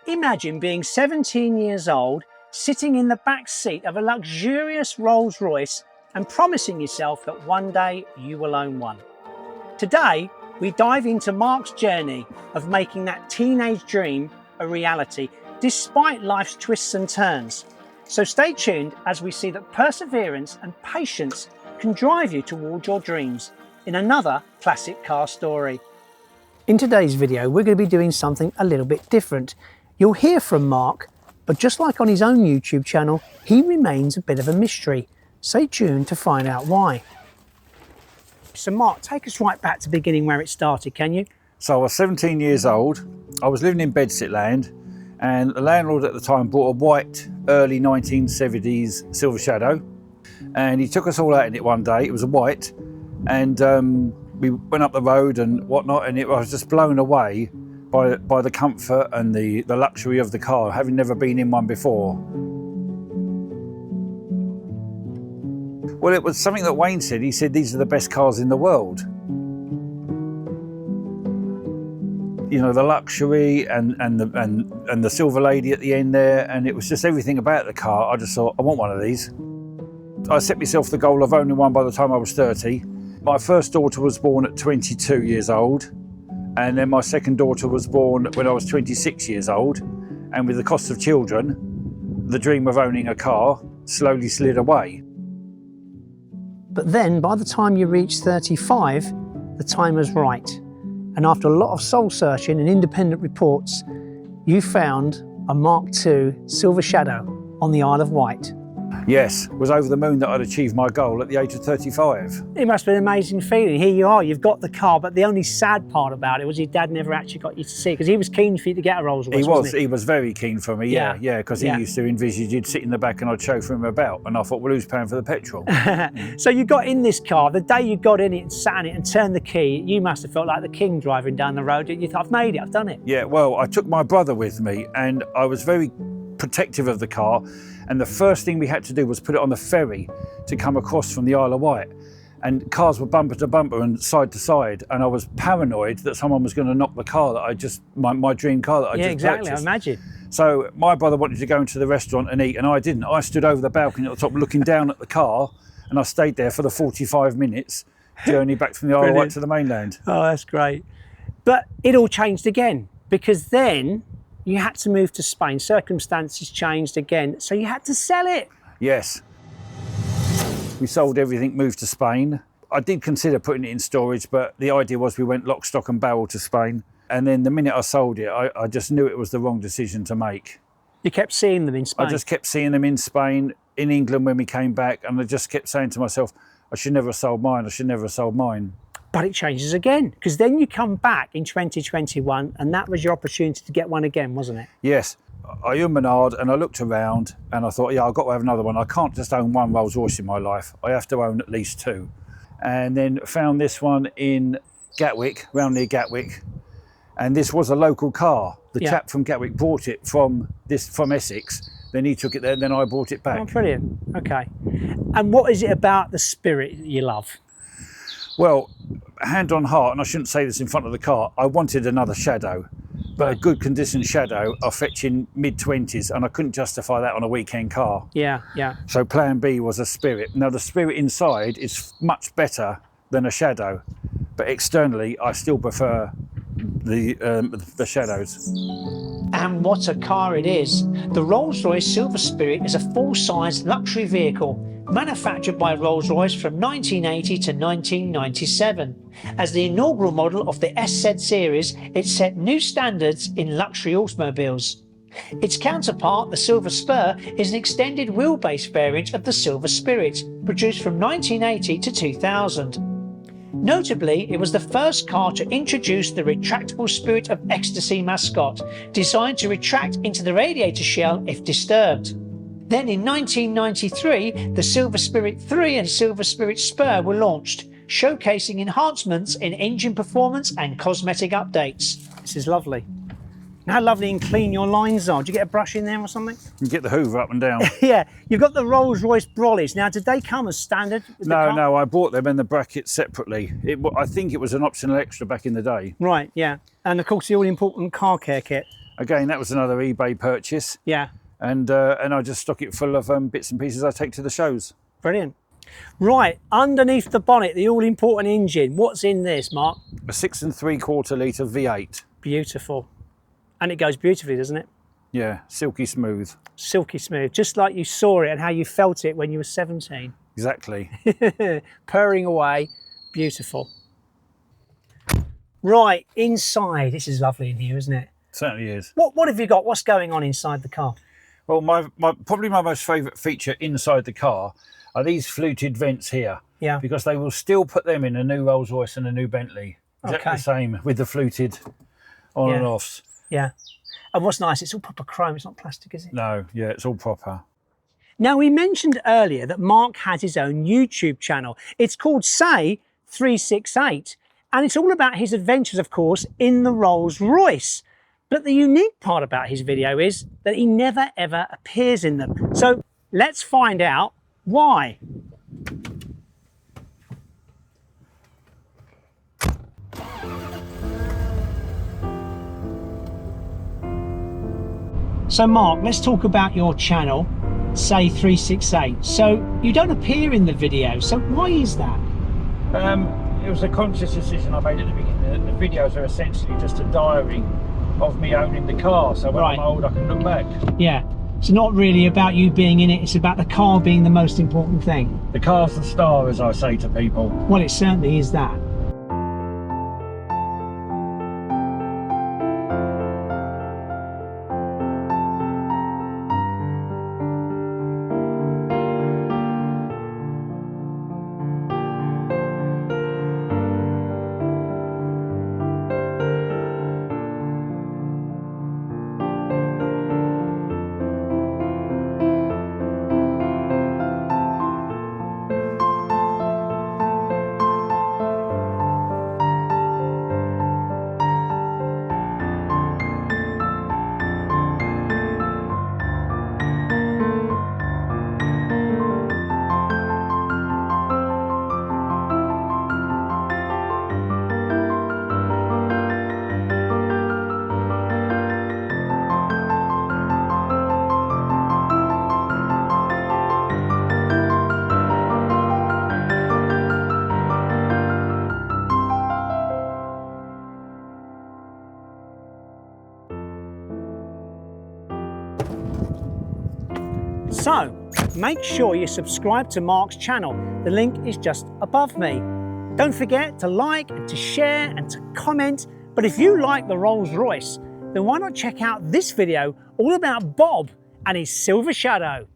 Imagine being 17 years old, sitting in the back seat of a luxurious Rolls-Royce and promising yourself that one day you will own one. Today, we dive into Mark's journey of making that teenage dream a reality, despite life's twists and turns. So stay tuned as we see that perseverance and patience can drive you towards your dreams in another classic car story. In today's video, we're going to be doing something a little bit different. You'll hear from Mark, but just like on his own YouTube channel, he remains a bit of a mystery. Stay tuned to find out why. So Mark, take us right back to the beginning where it started, can you? So I was 17 years old. I was living in Bedsit land, and the landlord at the time bought a white early 1970s Silver Shadow, and he took us all out in it one day. It was a white, and we went up the road and whatnot, and I was just blown away by the comfort and the luxury of the car, having never been in one before. Well, it was something that Wayne said. He said these are the best cars in the world. You know, the luxury and the silver lady at the end there, and it was just everything about the car. I just thought, I want one of these. I set myself the goal of owning one by the time I was 30. My first daughter was born at 22 years old, and then my second daughter was born when I was 26 years old. And with the cost of children, the dream of owning a car slowly slid away. But then by the time you reached 35, the time was right. And after a lot of soul searching and independent reports, you found a Mark II Silver Shadow on the Isle of Wight. Yes, was over the moon that I'd achieved my goal at the age of 35. It must have been an amazing feeling. Here you are, you've got the car, but the only sad part about it was your dad never actually got you to see it, because he was keen for you to get a Rolls-Royce. He was very keen for me, yeah, because he used to envisage you'd sit in the back and I'd chauffeur him about, and I thought, well, who's paying for the petrol? So you got in this car, the day you got in it and sat in it and turned the key, you must have felt like the king driving down the road. You thought, I've made it, I've done it. Yeah, well, I took my brother with me, and I was very protective of the car, and the first thing we had to do was put it on the ferry to come across from the Isle of Wight, and cars were bumper to bumper and side to side, and I was paranoid that someone was going to knock the car that I just my dream car that I just exactly, purchased. I imagine. So my brother wanted to go into the restaurant and eat, and I didn't. I stood over the balcony at the top looking down at the car, and I stayed there for the 45 minutes journey back from the Isle of Wight to the mainland. Oh, that's great. But it all changed again, because then you had to move to Spain. Circumstances changed again, so you had to sell it. Yes. We sold everything, moved to Spain. I did consider putting it in storage, but the idea was we went lock, stock and barrel to Spain. And then the minute I sold it, I just knew it was the wrong decision to make. You kept seeing them in Spain? I just kept seeing them in Spain, in England when we came back, and I just kept saying to myself, I should never have sold mine, I should never have sold mine. But it changes again, because then you come back in 2021, and that was your opportunity to get one again, wasn't it? Yes. I ummed and I looked around and I thought, yeah, I've got to have another one. I can't just own one Rolls-Royce in my life. I have to own at least two. And then found this one in Gatwick, round near Gatwick. And this was a local car. The chap from Gatwick bought it from Essex. Then he took it there, and then I bought it back. Oh, brilliant. Okay. And what is it about the Spirit that you love? Well, hand on heart, and I shouldn't say this in front of the car, I wanted another Shadow, but a good condition Shadow are fetching mid-20s, and I couldn't justify that on a weekend car. Yeah, yeah. So plan B was a Spirit. Now the Spirit inside is much better than a Shadow, but externally I still prefer the Shadows. And what a car it is. The Rolls-Royce Silver Spirit is a full-size luxury vehicle manufactured by Rolls-Royce from 1980 to 1997. As the inaugural model of the SZ series, it set new standards in luxury automobiles. Its counterpart, the Silver Spur, is an extended wheelbase variant of the Silver Spirit, produced from 1980 to 2000. Notably, it was the first car to introduce the retractable Spirit of Ecstasy mascot, designed to retract into the radiator shell if disturbed. Then in 1993, the Silver Spirit 3 and Silver Spirit Spur were launched, showcasing enhancements in engine performance and cosmetic updates. This is lovely. How lovely and clean your lines are. Did you get a brush in there or something? You get the hoover up and down. Yeah, you've got the Rolls-Royce Brollies. Now, did they come as standard? No, I bought them and the brackets separately. I think it was an optional extra back in the day. Right, yeah. And of course, the all-important car care kit. Again, that was another eBay purchase. Yeah. And I just stock it full of bits and pieces I take to the shows. Brilliant. Right, underneath the bonnet, the all-important engine. What's in this, Mark? A 6 3/4 litre V8. Beautiful. And it goes beautifully, doesn't it? Yeah, silky smooth. Silky smooth, just like you saw it and how you felt it when you were 17. Exactly. Purring away, beautiful. Right, inside. This is lovely in here, isn't it? Certainly is. What have you got? What's going on inside the car? Well, probably my most favourite feature inside the car are these fluted vents here. Yeah. Because they will still put them in a new Rolls-Royce and a new Bentley. Exactly the same with the fluted on and offs. Yeah. And what's nice, it's all proper chrome, it's not plastic, is it? No, yeah, it's all proper. Now, we mentioned earlier that Mark has his own YouTube channel. It's called Say 368, and it's all about his adventures, of course, in the Rolls-Royce. But the unique part about his video is that he never ever appears in them. So let's find out why. So Mark, let's talk about your channel, Say 368. So you don't appear in the video, so why is that? It was a conscious decision I made at the beginning. The videos are essentially just a diary of me owning the car, so when I'm old I can look back. Yeah, it's not really about you being in it, it's about the car being the most important thing. The car's the star, as I say to people. Well, it certainly is that. So, make sure you subscribe to Mark's channel. The link is just above me. Don't forget to like and to share and to comment. But if you like the Rolls-Royce, then why not check out this video all about Bob and his Silver Shadow.